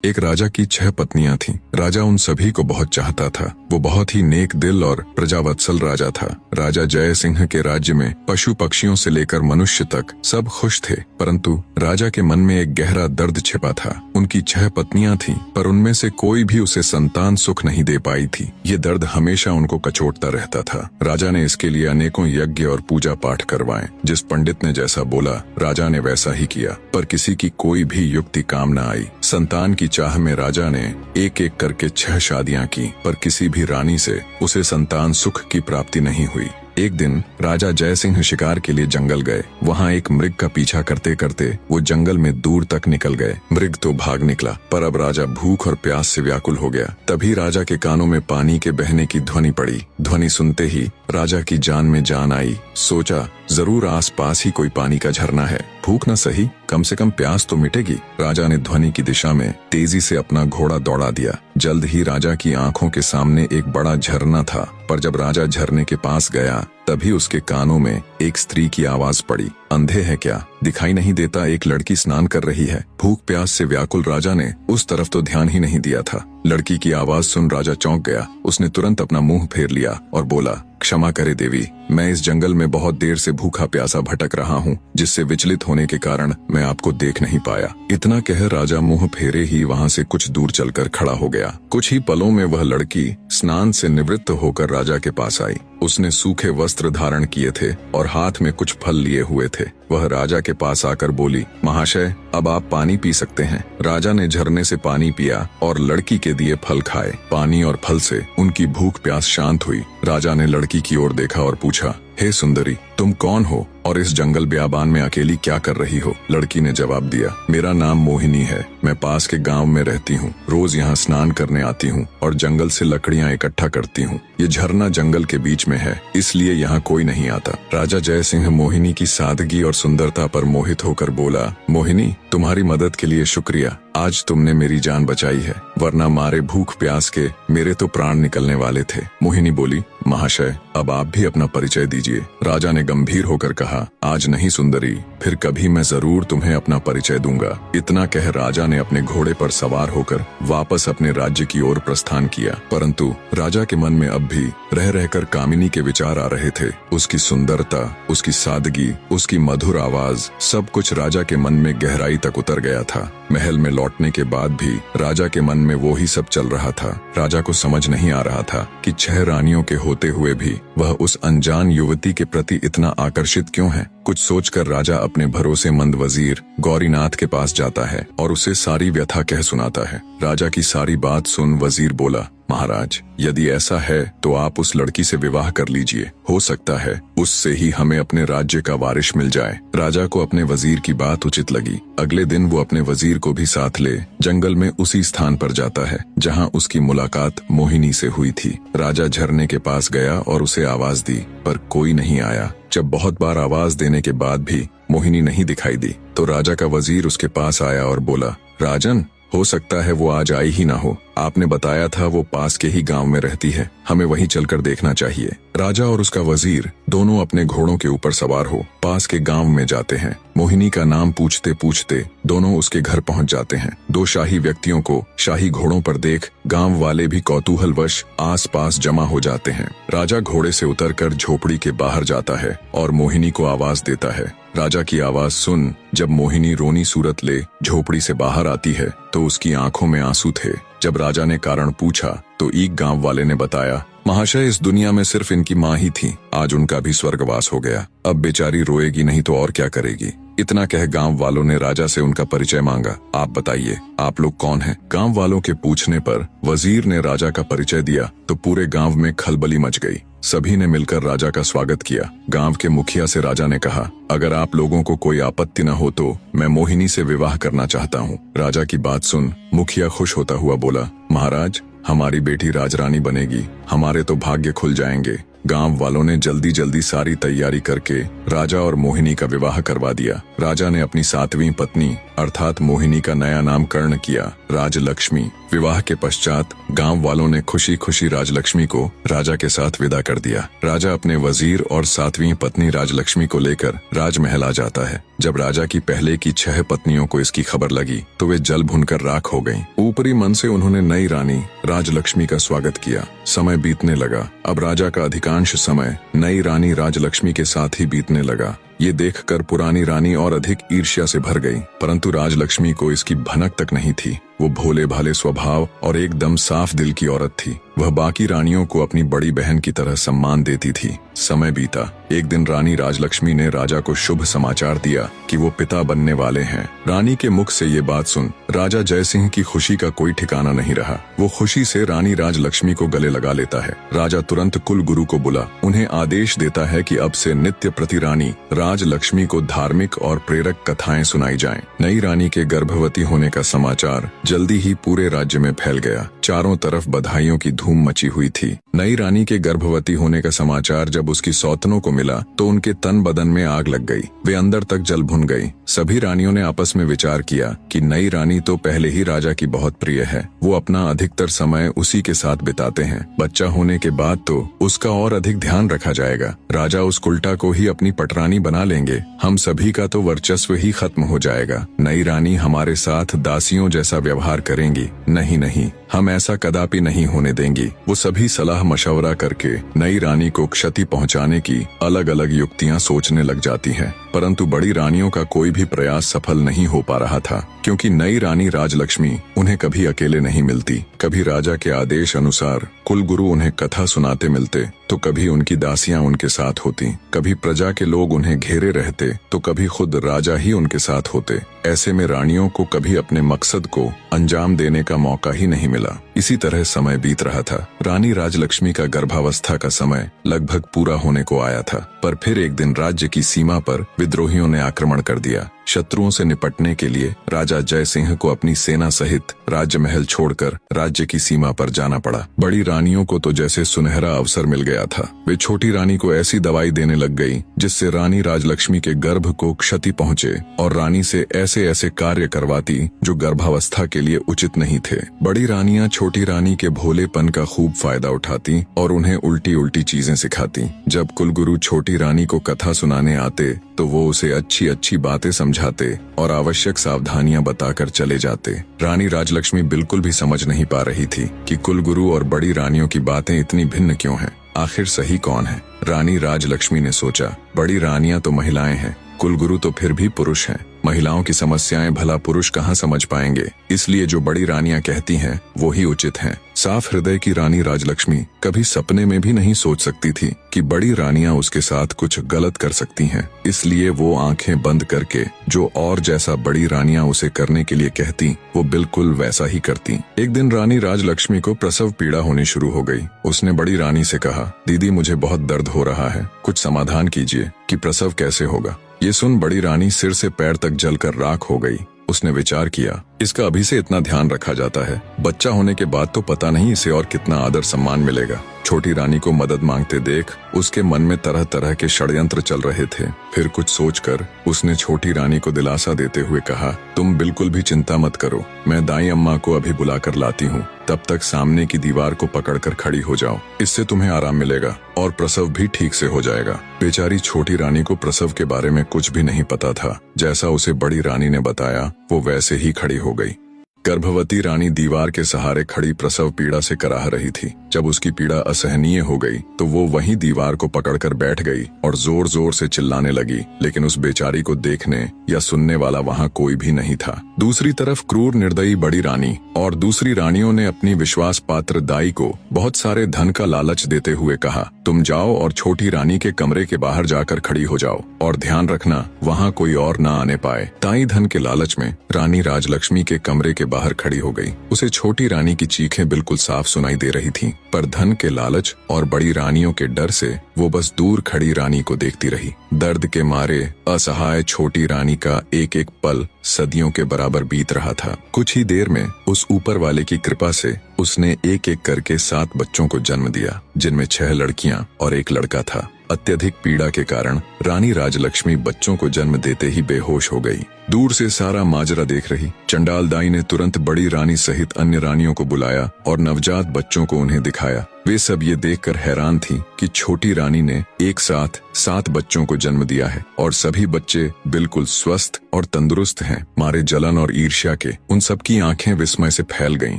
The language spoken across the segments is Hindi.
एक राजा की 6 पत्नियां थीं। राजा उन सभी को बहुत चाहता था। वो बहुत ही नेक दिल और प्रजावत्सल राजा था। राजा जय सिंह के राज्य में पशु पक्षियों से लेकर मनुष्य तक सब खुश थे, परंतु राजा के मन में एक गहरा दर्द छिपा था। उनकी 6 पत्नियां थीं, पर उनमें से कोई भी उसे संतान सुख नहीं दे पाई थी। ये दर्द हमेशा उनको कचोटता रहता था। राजा ने इसके लिए अनेकों यज्ञ और पूजा पाठ करवाए। जिस पंडित ने जैसा बोला, राजा ने वैसा ही किया, पर किसी की कोई भी युक्ति काम न आई। संतान की चाह में राजा ने एक एक करके 6 शादियां की, पर किसी भी रानी से उसे संतान सुख की प्राप्ति नहीं हुई। एक दिन राजा जय सिंह शिकार के लिए जंगल गए। वहाँ एक मृग का पीछा करते करते वो जंगल में दूर तक निकल गए। मृग तो भाग निकला, पर अब राजा भूख और प्यास से व्याकुल हो गया। तभी राजा के कानों में पानी के बहने की ध्वनि पड़ी। ध्वनि सुनते ही राजा की जान में जान आई। सोचा, जरूर आसपास ही कोई पानी का झरना है। भूख न सही, कम से कम प्यास तो मिटेगी। राजा ने ध्वनि की दिशा में तेजी से अपना घोड़ा दौड़ा दिया। जल्द ही राजा की आंखों के सामने एक बड़ा झरना था, पर जब राजा झरने के पास गया, तभी उसके कानों में एक स्त्री की आवाज पड़ी। अंधे है क्या? दिखाई नहीं देता? एक लड़की स्नान कर रही है। भूख प्यास से व्याकुल राजा ने उस तरफ तो ध्यान ही नहीं दिया था। लड़की की आवाज सुन राजा चौंक गया। उसने तुरंत अपना मुंह फेर लिया और बोला, क्षमा करे देवी, मैं इस जंगल में बहुत देर से भूखा प्यासा भटक रहा हूँ, जिससे विचलित होने के कारण मैं आपको देख नहीं पाया। इतना कह राजा मुंह फेरे ही वहाँ से कुछ दूर चलकर खड़ा हो गया। कुछ ही पलों में वह लड़की स्नान से निवृत्त होकर राजा के पास आई। उसने सूखे वस्त्र धारण किए थे और हाथ में कुछ फल लिए हुए थे। वह राजा के पास आकर बोली, महाशय, अब आप पानी पी सकते हैं। राजा ने झरने से पानी पिया और लड़की के दिए फल खाए। पानी और फल से उनकी भूख प्यास शांत हुई। राजा ने लड़की की ओर देखा और पूछा, हे सुंदरी, तुम कौन हो और इस जंगल ब्याबान में अकेली क्या कर रही हो? लड़की ने जवाब दिया, मेरा नाम मोहिनी है। मैं पास के गांव में रहती हूँ। रोज यहाँ स्नान करने आती हूँ और जंगल से लकड़ियाँ इकट्ठा करती हूँ। ये झरना जंगल के बीच में है, इसलिए यहाँ कोई नहीं आता। राजा जय सिंह मोहिनी की सादगी और सुंदरता पर मोहित होकर बोला, मोहिनी, तुम्हारी मदद के लिए शुक्रिया। आज तुमने मेरी जान बचाई है, वरना मारे भूख प्यास के मेरे तो प्राण निकलने वाले थे। मोहिनी बोली, महाशय, अब आप भी अपना परिचय दीजिए। राजा ने गंभीर होकर कहा, आज नहीं सुंदरी, फिर कभी मैं जरूर तुम्हें अपना परिचय दूंगा। इतना कह राजा ने अपने घोड़े पर सवार होकर वापस अपने राज्य की ओर प्रस्थान किया। परंतु राजा के मन में अब भी रह रहकर कामिनी के विचार आ रहे थे। उसकी सुंदरता, उसकी सादगी, उसकी मधुर आवाज, सब कुछ राजा के मन में गहराई तक उतर गया था। महल में लौटने के बाद भी राजा के मन में वो ही सब चल रहा था। राजा को समझ नहीं आ रहा था कि 6 रानियों के होते हुए भी वह उस अनजान युवती के प्रति इतना आकर्षित क्यों है। कुछ सोचकर राजा अपने भरोसेमंद वजीर गौरीनाथ के पास जाता है और उसे सारी व्यथा कह सुनाता है। राजा की सारी बात सुन वजीर बोला, महाराज, यदि ऐसा है तो आप उस लड़की से विवाह कर लीजिए। हो सकता है उससे ही हमें अपने राज्य का वारिस मिल जाए। राजा को अपने वजीर की बात उचित लगी। अगले दिन वो अपने वजीर को भी साथ ले जंगल में उसी स्थान पर जाता है जहां उसकी मुलाकात मोहिनी से हुई थी। राजा झरने के पास गया और उसे आवाज दी, पर कोई नहीं आया। जब बहुत बार आवाज देने के बाद भी मोहिनी नहीं दिखाई दी, तो राजा का वजीर उसके पास आया और बोला, राजन, हो सकता है वो आज आई ही ना हो। आपने बताया था वो पास के ही गांव में रहती है, हमें वहीं चलकर देखना चाहिए। राजा और उसका वजीर दोनों अपने घोड़ों के ऊपर सवार हो पास के गांव में जाते हैं। मोहिनी का नाम पूछते पूछते दोनों उसके घर पहुंच जाते हैं। 2 शाही व्यक्तियों को शाही घोड़ों पर देख गांव वाले भी कौतूहलवश आसपास जमा हो जाते हैं। राजा घोड़े से उतरकर झोपड़ी के बाहर जाता है और मोहिनी को आवाज देता है। राजा की आवाज सुन जब मोहिनी रोनी सूरत ले झोपड़ी से बाहर आती है तो उसकी आंखों में आंसू थे। जब राजा ने कारण पूछा तो एक गांव वाले ने बताया, महाशय, इस दुनिया में सिर्फ इनकी माँ ही थी, आज उनका भी स्वर्गवास हो गया। अब बेचारी रोएगी नहीं तो और क्या करेगी। इतना कह गांव वालों ने राजा से उनका परिचय मांगा। आप बताइए, आप लोग कौन हैं? गांव वालों के पूछने पर वजीर ने राजा का परिचय दिया तो पूरे गांव में खलबली मच गई। सभी ने मिलकर राजा का स्वागत किया। गांव के मुखिया से राजा ने कहा, अगर आप लोगों को कोई आपत्ति न हो तो मैं मोहिनी से विवाह करना चाहता हूँ। राजा की बात सुन मुखिया खुश होता हुआ बोला, महाराज, हमारी बेटी राजरानी बनेगी, हमारे तो भाग्य खुल जाएंगे। गांव वालों ने जल्दी जल्दी सारी तैयारी करके राजा और मोहिनी का विवाह करवा दिया। राजा ने अपनी 7वीं पत्नी अर्थात मोहिनी का नया नामकरण किया राजलक्ष्मी। विवाह के पश्चात गांव वालों ने खुशी खुशी राजलक्ष्मी को राजा के साथ विदा कर दिया। राजा अपने वजीर और 7वीं पत्नी राजलक्ष्मी को लेकर राजमहल आ जाता है। जब राजा की पहले की 6 पत्नियों को इसकी खबर लगी तो वे जल भुनकर राख हो गईं। ऊपरी मन से उन्होंने नई रानी राजलक्ष्मी का स्वागत किया। समय बीतने लगा। अब राजा का अधिकांश समय नई रानी राजलक्ष्मी के साथ ही बीतने लगा। ये देखकर पुरानी रानी और अधिक ईर्ष्या से भर गई, परंतु राजलक्ष्मी को इसकी भनक तक नहीं थी। वो भोले भाले स्वभाव और एकदम साफ दिल की औरत थी। वह बाकी रानियों को अपनी बड़ी बहन की तरह सम्मान देती थी। समय बीता। एक दिन रानी राजलक्ष्मी ने राजा को शुभ समाचार दिया कि वो पिता बनने वाले हैं। रानी के मुख से ये बात सुन राजा जयसिंह की खुशी का कोई ठिकाना नहीं रहा। वो खुशी से रानी राजलक्ष्मी को गले लगा लेता है। राजा तुरंत कुल गुरु को बुला उन्हें आदेश देता है कि अब से नित्य प्रति रानी राजलक्ष्मी को धार्मिक और प्रेरक कथाएं सुनाई जाएं। नई रानी के गर्भवती होने का समाचार जल्दी ही पूरे राज्य में फैल गया। चारों तरफ बधाइयों की धूम मची हुई थी। नई रानी के गर्भवती होने का समाचार जब उसकी सौतनों को मिला तो उनके तन बदन में आग लग गई। वे अंदर तक जल भुन गई। सभी रानियों ने आपस में विचार किया कि नई रानी तो पहले ही राजा की बहुत प्रिय है, वो अपना अधिकतर समय उसी के साथ बिताते हैं। बच्चा होने के बाद तो उसका और अधिक ध्यान रखा जाएगा। राजा उस कुल्टा को ही अपनी पटरानी बना लेंगे। हम सभी का तो वर्चस्व ही खत्म हो जाएगा। नई रानी हमारे साथ दासियों जैसा व्यवहार करेंगी। नहीं नहीं, हम ऐसा कदापि नहीं होने देंगी। वो सभी सलाह मशवरा करके नई रानी को क्षति पहुंचाने की अलग अलग युक्तियां सोचने लग जाती हैं, परंतु बड़ी रानियों का कोई भी प्रयास सफल नहीं हो पा रहा था, क्योंकि नई रानी राजलक्ष्मी उन्हें कभी अकेले नहीं मिलती। कभी राजा के आदेश अनुसार कुलगुरु उन्हें कथा सुनाते मिलते तो कभी उनकी दासियां उनके साथ होती। कभी प्रजा के लोग उन्हें घेरे रहते तो कभी खुद राजा ही उनके साथ होते। ऐसे में रानियों को कभी अपने मकसद को अंजाम देने का मौका ही नहीं मिला। इसी तरह समय बीत रहा था। रानी राजलक्ष्मी का गर्भावस्था का समय लगभग पूरा होने को आया था, पर फिर एक दिन राज्य की सीमा पर विद्रोहियों ने आक्रमण कर दिया। शत्रुओं से निपटने के लिए राजा जयसिंह को अपनी सेना सहित राजमहल छोड़कर राज्य की सीमा पर जाना पड़ा। बड़ी रानियों को तो जैसे सुनहरा अवसर मिल गया था। वे छोटी रानी को ऐसी दवाई देने लग गई जिससे रानी राजलक्ष्मी के गर्भ को क्षति पहुंचे और रानी से ऐसे ऐसे कार्य करवाती जो गर्भावस्था के लिए उचित नहीं थे। बड़ी रानियां छोटी रानी के भोलेपन का खूब फायदा उठाती और उन्हें उल्टी उल्टी चीजें सिखाती। जब कुलगुरु छोटी रानी को कथा सुनाने आते तो वो उसे अच्छी अच्छी बातें समझाते और आवश्यक सावधानियां बताकर चले जाते। रानी राजलक्ष्मी बिल्कुल भी समझ नहीं पा रही थी कि कुलगुरु और बड़ी रानियों की बातें इतनी भिन्न क्यों हैं। आखिर सही कौन है? रानी राजलक्ष्मी ने सोचा, बड़ी रानियां तो महिलाएं हैं, कुलगुरु तो फिर भी पुरुष हैं। महिलाओं की समस्याएं भला पुरुष कहाँ समझ पाएंगे, इसलिए जो बड़ी रानियां कहती हैं वो ही उचित हैं। साफ हृदय की रानी राजलक्ष्मी कभी सपने में भी नहीं सोच सकती थी कि बड़ी रानियां उसके साथ कुछ गलत कर सकती हैं। इसलिए वो आंखें बंद करके जो और जैसा बड़ी रानियां उसे करने के लिए कहती वो बिल्कुल वैसा ही करती। एक दिन रानी राजलक्ष्मी को प्रसव पीड़ा होनी शुरू हो गई। उसने बड़ी रानी से कहा, दीदी मुझे बहुत दर्द हो रहा है, कुछ समाधान कीजिए कि प्रसव कैसे होगा। ये सुन बड़ी रानी सिर से पैर तक जलकर राख हो गई। उसने विचार किया, इसका अभी से इतना ध्यान रखा जाता है, बच्चा होने के बाद तो पता नहीं इसे और कितना आदर सम्मान मिलेगा। छोटी रानी को मदद मांगते देख उसके मन में तरह तरह के षड्यंत्र चल रहे थे। फिर कुछ सोचकर उसने छोटी रानी को दिलासा देते हुए कहा, तुम बिल्कुल भी चिंता मत करो, मैं दाई अम्मा को अभी बुलाकर लाती हूँ। तब तक सामने की दीवार को पकड़कर खड़ी हो जाओ, इससे तुम्हें आराम मिलेगा और प्रसव भी ठीक से हो जाएगा। बेचारी छोटी रानी को प्रसव के बारे में कुछ भी नहीं पता था। जैसा उसे बड़ी रानी ने बताया वो वैसे ही खड़ी हो गई। गर्भवती रानी दीवार के सहारे खड़ी प्रसव पीड़ा से कराह रही थी। जब उसकी पीड़ा असहनीय हो गई तो वो वहीं दीवार को पकड़कर बैठ गई और जोर जोर से चिल्लाने लगी, लेकिन उस बेचारी को देखने या सुनने वाला वहाँ कोई भी नहीं था। दूसरी तरफ क्रूर निर्दयी बड़ी रानी और दूसरी रानियों ने अपनी विश्वास पात्र दाई को बहुत सारे धन का लालच देते हुए कहा, तुम जाओ और छोटी रानी के कमरे के बाहर जाकर खड़ी हो जाओ और ध्यान रखना वहाँ कोई और न आने पाए। दाई धन के लालच में रानी राजलक्ष्मी के कमरे के बाहर खड़ी हो गई। उसे छोटी रानी की चीखें बिल्कुल साफ सुनाई दे रही थीं, पर धन के लालच और बड़ी रानियों के डर से वो बस दूर खड़ी रानी को देखती रही। दर्द के मारे असहाय छोटी रानी का एक एक पल सदियों के बराबर बीत रहा था। कुछ ही देर में उस ऊपर वाले की कृपा से उसने एक एक करके 7 बच्चों को जन्म दिया, जिनमें 6 लड़कियां और 1 लड़का था। अत्यधिक पीड़ा के कारण रानी राजलक्ष्मी बच्चों को जन्म देते ही बेहोश हो गई। दूर से सारा माजरा देख रही चंडाल दाई ने तुरंत बड़ी रानी सहित अन्य रानियों को बुलाया और नवजात बच्चों को उन्हें दिखाया। वे सब ये देखकर हैरान थीं कि छोटी रानी ने एक साथ 7 बच्चों को जन्म दिया है और सभी बच्चे बिल्कुल स्वस्थ और तंदुरुस्त हैं। मारे जलन और ईर्ष्या के उन सब की आंखें विस्मय से फैल गईं।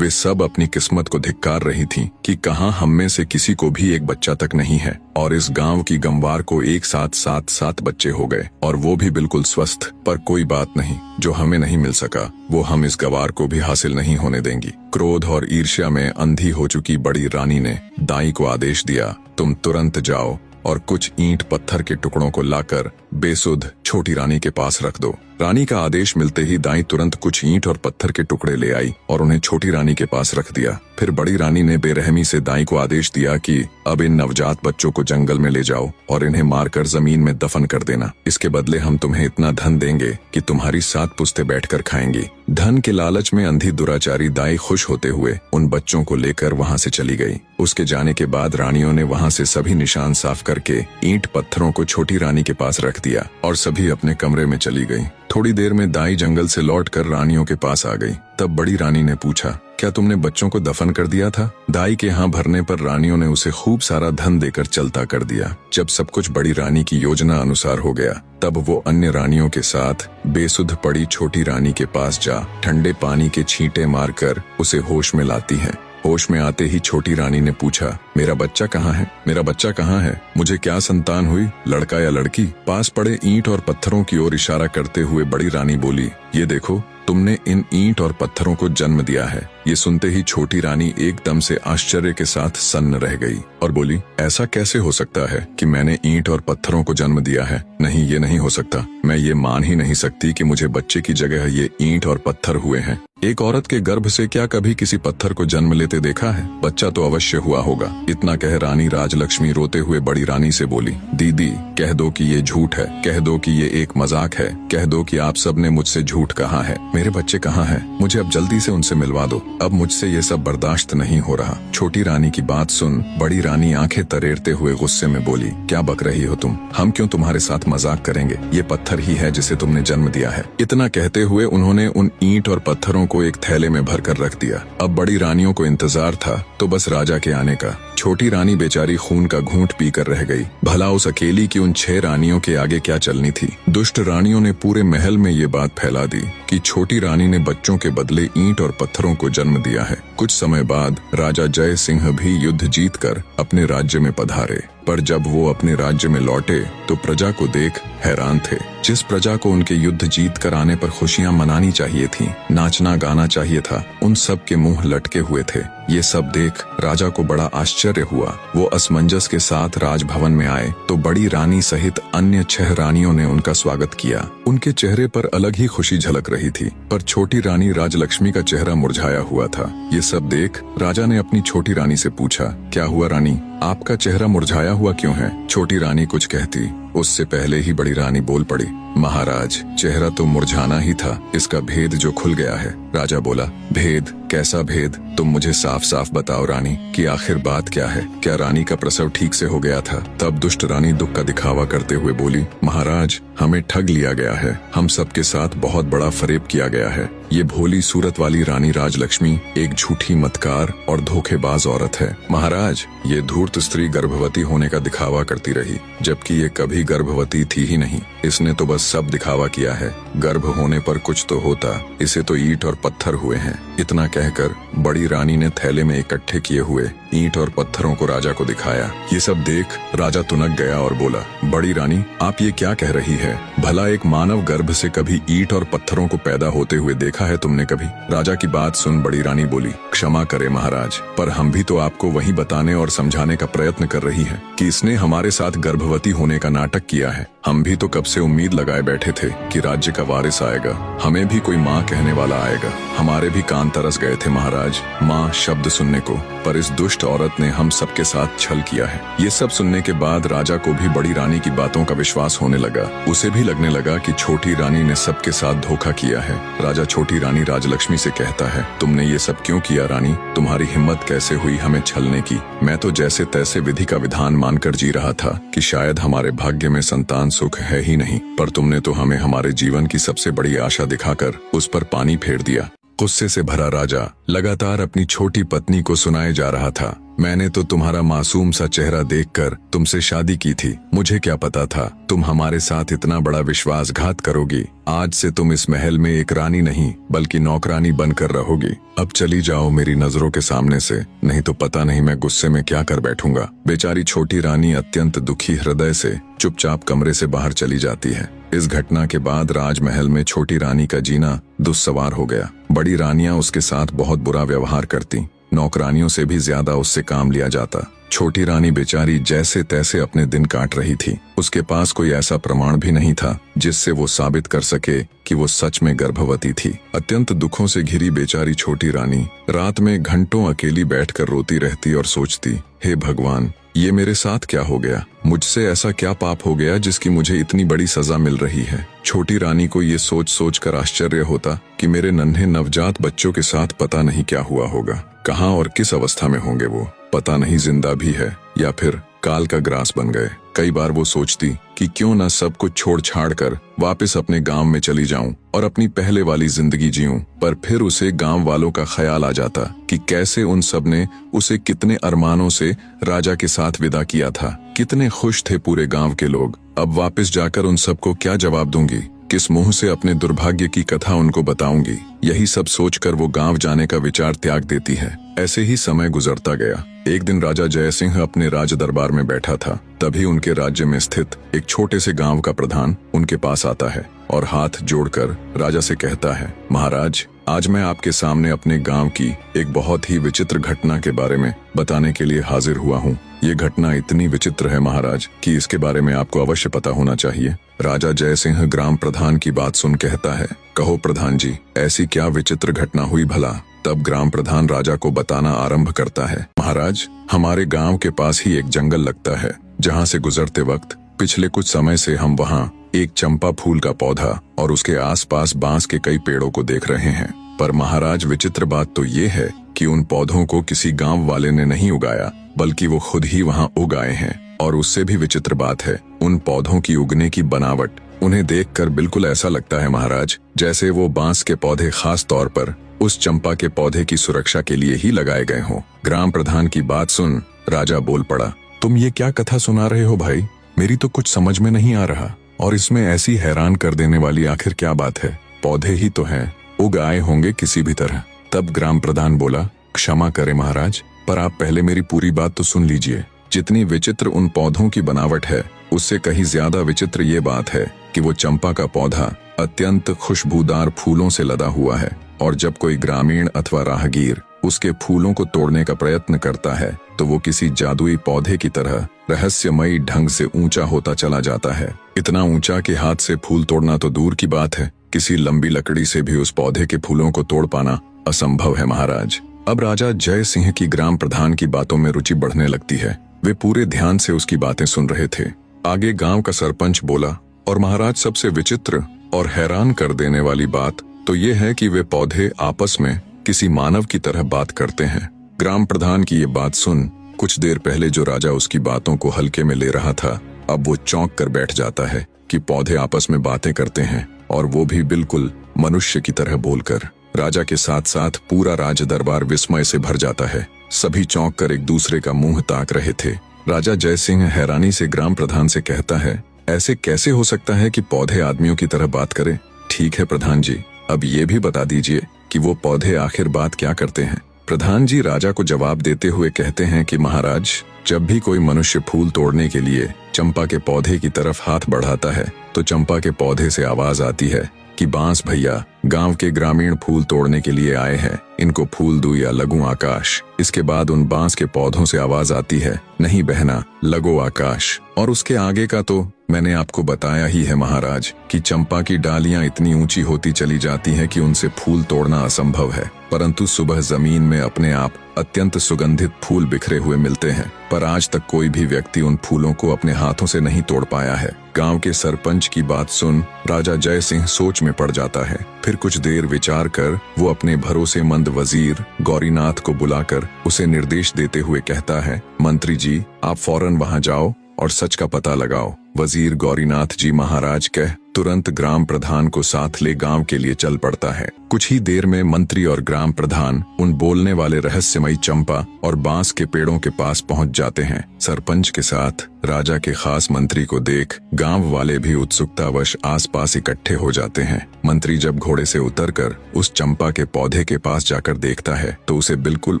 वे सब अपनी किस्मत को धिक्कार रही थीं कि कहां हम में से किसी को भी एक बच्चा तक नहीं है, और इस गांव की गंवार को एक साथ 7 बच्चे हो गए, और वो भी बिल्कुल स्वस्थ। पर कोई बात नहीं, जो हमें नहीं मिल सका वो हम इस गवार को भी हासिल नहीं होने देंगी। क्रोध और ईर्ष्या में अंधी हो चुकी बड़ी रानी ने दाई को आदेश दिया, तुम तुरंत जाओ और कुछ ईंट पत्थर के टुकड़ों को लाकर बेसुध छोटी रानी के पास रख दो। रानी का आदेश मिलते ही दाई तुरंत कुछ ईंट और पत्थर के टुकड़े ले आई और उन्हें छोटी रानी के पास रख दिया। फिर बड़ी रानी ने बेरहमी से दाई को आदेश दिया कि अब इन नवजात बच्चों को जंगल में ले जाओ और इन्हें मारकर जमीन में दफन कर देना। इसके बदले हम तुम्हें इतना धन देंगे कि तुम्हारी 7 पुश्तें बैठकर खाएंगी। धन के लालच में अंधी दुराचारी दाई खुश होते हुए उन बच्चों को लेकर वहां से चली गई। उसके जाने के बाद रानियों ने वहां से सभी निशान साफ करके ईंट पत्थरों को छोटी रानी के पास रख दिया और सभी अपने कमरे में चली गई। थोड़ी देर में दाई जंगल से लौटकर रानियों के पास आ गई। तब बड़ी रानी ने पूछा, क्या तुमने बच्चों को दफन कर दिया था? दाई के यहाँ भरने पर रानियों ने उसे खूब सारा धन देकर चलता कर दिया। जब सब कुछ बड़ी रानी की योजना अनुसार हो गया, तब वो अन्य रानियों के साथ बेसुध पड़ी छोटी रानी के पास जा ठंडे पानी के छींटे मारकर उसे होश में लाती है। होश में आते ही छोटी रानी ने पूछा, मेरा बच्चा कहाँ है? मेरा बच्चा कहाँ है? मुझे क्या संतान हुई, लड़का या लड़की? पास पड़े ईंट और पत्थरों की ओर इशारा करते हुए बड़ी रानी बोली, ये देखो, तुमने इन ईंट और पत्थरों को जन्म दिया है। ये सुनते ही छोटी रानी एकदम से आश्चर्य के साथ सन्न रह गई और बोली, ऐसा कैसे हो सकता है कि मैंने ईंट और पत्थरों को जन्म दिया है? नहीं, ये नहीं हो सकता। मैं ये मान ही नहीं सकती कि मुझे बच्चे की जगह ये ईंट और पत्थर हुए हैं। एक औरत के गर्भ से क्या कभी किसी पत्थर को जन्म लेते देखा है? बच्चा तो अवश्य हुआ होगा। इतना कह रानी राजलक्ष्मी रोते हुए बड़ी रानी से बोली, दीदी, कह दो कि ये झूठ है, कह दो कि ये एक मजाक है, कह दो कि आप सब ने मुझसे झूठ कहा है। मेरे बच्चे कहाँ हैं? मुझे अब जल्दी से उनसे मिलवा दो। अब मुझसे ये सब बर्दाश्त नहीं हो रहा। छोटी रानी की बात सुन बड़ी रानी आंखें तरेरते हुए गुस्से में बोली, क्या बक रही हो तुम? हम क्यों तुम्हारे साथ मजाक करेंगे? ये पत्थर ही है जिसे तुमने जन्म दिया है। इतना कहते हुए उन्होंने उन ईंट और पत्थरों को एक थैले में भरकर रख दिया। अब बड़ी रानियों को इंतजार था तो बस राजा के आने का। छोटी रानी बेचारी खून का घूंट पीकर रह गई। भला उस अकेली की उन 6 रानियों के आगे क्या चलनी थी? दुष्ट रानियों ने पूरे महल में ये बात फैला दी कि छोटी रानी ने बच्चों के बदले ईंट और पत्थरों को जन्म दिया है। कुछ समय बाद राजा जय सिंह भी युद्ध जीतकर अपने राज्य में पधारे, पर जब वो अपने राज्य में लौटे तो प्रजा को देख हैरान थे। जिस प्रजा को उनके युद्ध जीत कर आने पर खुशियां मनानी चाहिए थीं, नाचना गाना चाहिए था, उन सब के मुंह लटके हुए थे। ये सब देख राजा को बड़ा आश्चर्य हुआ। वो असमंजस के साथ राजभवन में आए तो बड़ी रानी सहित अन्य 6 रानियों ने उनका स्वागत किया। उनके चेहरे पर अलग ही खुशी झलक रही थी, पर छोटी रानी राजलक्ष्मी का चेहरा मुरझाया हुआ था। ये सब देख राजा ने अपनी छोटी रानी से पूछा, क्या हुआ रानी, आपका चेहरा मुरझाया हुआ क्यों है? छोटी रानी कुछ कहती, उससे पहले ही बड़ी रानी बोल पड़ी, महाराज, चेहरा तो मुरझाना ही था, इसका भेद जो खुल गया है। राजा बोला, भेद? कैसा भेद? तुम मुझे साफ साफ बताओ रानी कि आखिर बात क्या है। क्या रानी का प्रसव ठीक से हो गया था? तब दुष्ट रानी दुख का दिखावा करते हुए बोली, महाराज, हमें ठग लिया गया है। हम सबके साथ बहुत बड़ा फरेब किया गया है। ये भोली सूरत वाली रानी राजलक्ष्मी एक झूठी मतकार और धोखेबाज औरत है। महाराज, ये धूर्त स्त्री गर्भवती होने का दिखावा करती रही, जबकि ये कभी गर्भवती थी ही नहीं। इसने तो बस सब दिखावा किया है। गर्भ होने पर कुछ तो होता, इसे तो ईंट और पत्थर हुए हैं। इतना कहकर बड़ी रानी ने थैले में इकट्ठे किए हुए ईंट और पत्थरों को राजा को दिखाया। ये सब देख राजा तुनक गया और बोला, बड़ी रानी, आप ये क्या कह रही है? भला एक मानव गर्भ से कभी ईंट और पत्थरों को पैदा होते हुए देखा है तुमने कभी? राजा की बात सुन बड़ी रानी बोली, क्षमा करे महाराज, पर हम भी तो आपको वही बताने और समझाने का प्रयत्न कर रही है कि इसने हमारे साथ गर्भवती होने का नाटक किया है। हम भी तो कब से उम्मीद लगाए बैठे थे कि राज्य का वारिस आएगा, हमें भी कोई माँ कहने वाला आएगा। हमारे भी कान तरस गए थे महाराज माँ शब्द सुनने को, पर इस दुष्ट औरत ने हम सबके साथ छल किया है। ये सब सुनने के बाद राजा को भी बड़ी रानी की बातों का विश्वास होने लगा। उसे भी लगने लगा कि छोटी रानी ने सबके साथ धोखा किया है। राजा छोटी रानी राजलक्ष्मी से कहता है, तुमने ये सब क्यों किया रानी? तुम्हारी हिम्मत कैसे हुई हमें छलने की? मैं तो जैसे तैसे विधि का विधान मानकर जी रहा था कि शायद हमारे भाग्य में संतान सुख है ही नहीं, पर तुमने तो हमें हमारे जीवन की सबसे बड़ी आशा दिखाकर उस पर पानी फेर दिया। गुस्से से भरा राजा लगातार अपनी छोटी पत्नी को सुनाए जा रहा था, मैंने तो तुम्हारा मासूम सा चेहरा देखकर तुमसे शादी की थी। मुझे क्या पता था तुम हमारे साथ इतना बड़ा विश्वासघात करोगी। आज से तुम इस महल में एक रानी नहीं बल्कि नौकरानी बनकर रहोगी। अब चली जाओ मेरी नजरों के सामने से, नहीं तो पता नहीं मैं गुस्से में क्या कर बैठूंगा। बेचारी छोटी रानी अत्यंत दुखी हृदय से चुपचाप कमरे से बाहर चली जाती है। इस घटना के बाद राजमहल में छोटी रानी का जीना दुस्सवार हो गया। बड़ी रानियां उसके साथ बहुत बुरा व्यवहार करती, नौकरानियों से भी ज्यादा उससे काम लिया जाता। छोटी रानी बेचारी जैसे तैसे अपने दिन काट रही थी। उसके पास कोई ऐसा प्रमाण भी नहीं था जिससे वो साबित कर सके कि वो सच में गर्भवती थी। अत्यंत दुखों से घिरी बेचारी छोटी रानी रात में घंटों अकेली बैठकर रोती रहती और सोचती, हे भगवान, ये मेरे साथ क्या हो गया? मुझसे ऐसा क्या पाप हो गया जिसकी मुझे इतनी बड़ी सजा मिल रही है? छोटी रानी को ये सोच सोच कर आश्चर्य होता कि मेरे नन्हे नवजात बच्चों के साथ पता नहीं क्या हुआ होगा। कहाँ और किस अवस्था में होंगे वो, पता नहीं जिंदा भी है या फिर काल का ग्रास बन गए। कई बार वो सोचती कि क्यों न सब कुछ छोड़ छाड़ कर वापस अपने गांव में चली जाऊं और अपनी पहले वाली जिंदगी जीऊं, पर फिर उसे गांव वालों का ख्याल आ जाता कि कैसे उन सब ने उसे कितने अरमानों से राजा के साथ विदा किया था। कितने खुश थे पूरे गांव के लोग। अब वापस जाकर उन सबको क्या जवाब दूंगी? किस मुंह से अपने दुर्भाग्य की कथा उनको बताऊंगी? यही सब सोचकर वो गांव जाने का विचार त्याग देती है। ऐसे ही समय गुजरता गया। एक दिन राजा जय सिंह अपने राज दरबार में बैठा था, तभी उनके राज्य में स्थित एक छोटे से गांव का प्रधान उनके पास आता है और हाथ जोड़कर राजा से कहता है, महाराज, आज मैं आपके सामने अपने गांव की एक बहुत ही विचित्र घटना के बारे में बताने के लिए हाजिर हुआ हूँ। ये घटना इतनी विचित्र है महाराज कि इसके बारे में आपको अवश्य पता होना चाहिए। राजा जय सिंह ग्राम प्रधान की बात सुन कहता है, कहो प्रधान जी, ऐसी क्या विचित्र घटना हुई भला? तब ग्राम प्रधान राजा को बताना आरंभ करता है, महाराज, हमारे गांव के पास ही एक जंगल लगता है, जहां से गुजरते वक्त पिछले कुछ समय से हम वहां एक चंपा फूल का पौधा और उसके आसपास बांस के कई पेड़ों को देख रहे हैं। पर महाराज, विचित्र बात तो ये है कि उन पौधों को किसी गांव वाले ने नहीं उगाया, बल्कि वो खुद ही वहां उगाए हैं। और उससे भी विचित्र बात है, उन पौधों की उगने की बनावट, उन्हें देखकर बिल्कुल ऐसा लगता है महाराज जैसे वो बांस के पौधे खास तौर पर उस चंपा के पौधे की सुरक्षा के लिए ही लगाए गए हों। ग्राम प्रधान की बात सुन राजा बोल पड़ा, तुम ये क्या कथा सुना रहे हो भाई? मेरी तो कुछ समझ में नहीं आ रहा, और इसमें ऐसी हैरान कर देने वाली आखिर क्या बात है? पौधे ही तो हैं, उग आए होंगे किसी भी तरह। तब ग्राम प्रधान बोला, क्षमा करें महाराज, पर आप पहले मेरी पूरी बात तो सुन लीजिए। जितनी विचित्र उन पौधों की बनावट है, उससे कहीं ज्यादा विचित्र ये बात है कि वो चंपा का पौधा अत्यंत खुशबूदार फूलों से लदा हुआ है, और जब कोई ग्रामीण अथवा राहगीर उसके फूलों को तोड़ने का प्रयत्न करता है तो वो किसी जादुई पौधे की तरह रहस्यमयी ढंग से ऊंचा होता चला जाता है। इतना ऊंचा कि हाथ से फूल तोड़ना तो दूर की बात है, किसी लंबी लकड़ी से भी उस पौधे के फूलों को तोड़ पाना असंभव है महाराज। अब राजा जय सिंह की ग्राम प्रधान की बातों में रुचि बढ़ने लगती है। वे पूरे ध्यान से उसकी बातें सुन रहे थे। आगे गांव का सरपंच बोला, और महाराज, सबसे विचित्र और हैरान कर देने वाली बात तो ये है कि वे पौधे आपस में किसी मानव की तरह बात करते हैं। ग्राम प्रधान की ये बात सुन कुछ देर पहले जो राजा उसकी बातों को हल्के में ले रहा था, अब वो चौंक कर बैठ जाता है कि पौधे आपस में बातें करते हैं, और वो भी बिल्कुल मनुष्य की तरह बोलकर। राजा के साथ साथ पूरा राज दरबार विस्मय से भर जाता है। सभी चौंक कर एक दूसरे का मुंह ताक रहे थे। राजा जय सिंह हैरानी से ग्राम प्रधान से कहता है, ऐसे कैसे हो सकता है कि पौधे आदमियों की तरह बात करें? ठीक है प्रधान जी, अब ये भी बता दीजिए कि वो पौधे आखिर बात क्या करते हैं? प्रधान जी राजा को जवाब देते हुए कहते हैं कि महाराज, जब भी कोई मनुष्य फूल तोड़ने के लिए चंपा के पौधे की तरफ हाथ बढ़ाता है तो चंपा के पौधे से आवाज आती है कि बांस भैया, गांव के ग्रामीण फूल तोड़ने के लिए आए हैं, इनको फूल दूं या लगूं आकाश। इसके बाद उन बांस के पौधों से आवाज आती है, नहीं बहना, लगो आकाश। और उसके आगे का तो मैंने आपको बताया ही है महाराज कि चंपा की डालियां इतनी ऊंची होती चली जाती हैं कि उनसे फूल तोड़ना असंभव है, परंतु सुबह जमीन में अपने आप अत्यंत सुगंधित फूल बिखरे हुए मिलते हैं। पर आज तक कोई भी व्यक्ति उन फूलों को अपने हाथों से नहीं तोड़ पाया है। गांव के सरपंच की बात सुन राजा जय सिंह सोच में पड़ जाता है। फिर कुछ देर विचार कर वो अपने भरोसेमंद वजीर गौरीनाथ को बुलाकर उसे निर्देश देते हुए कहता है, मंत्री जी आप फौरन वहां जाओ और सच का पता लगाओ। वजीर गौरीनाथ जी महाराज कह तुरंत ग्राम प्रधान को साथ ले गांव के लिए चल पड़ता है। कुछ ही देर में मंत्री और ग्राम प्रधान उन बोलने वाले रहस्यमयी चंपा और बांस के पेड़ों के पास पहुंच जाते हैं। सरपंच के साथ राजा के खास मंत्री को देख गांव वाले भी उत्सुकतावश आसपास इकट्ठे हो जाते हैं। मंत्री जब घोड़े से उतरकर उस चंपा के पौधे के पास जाकर देखता है तो उसे बिल्कुल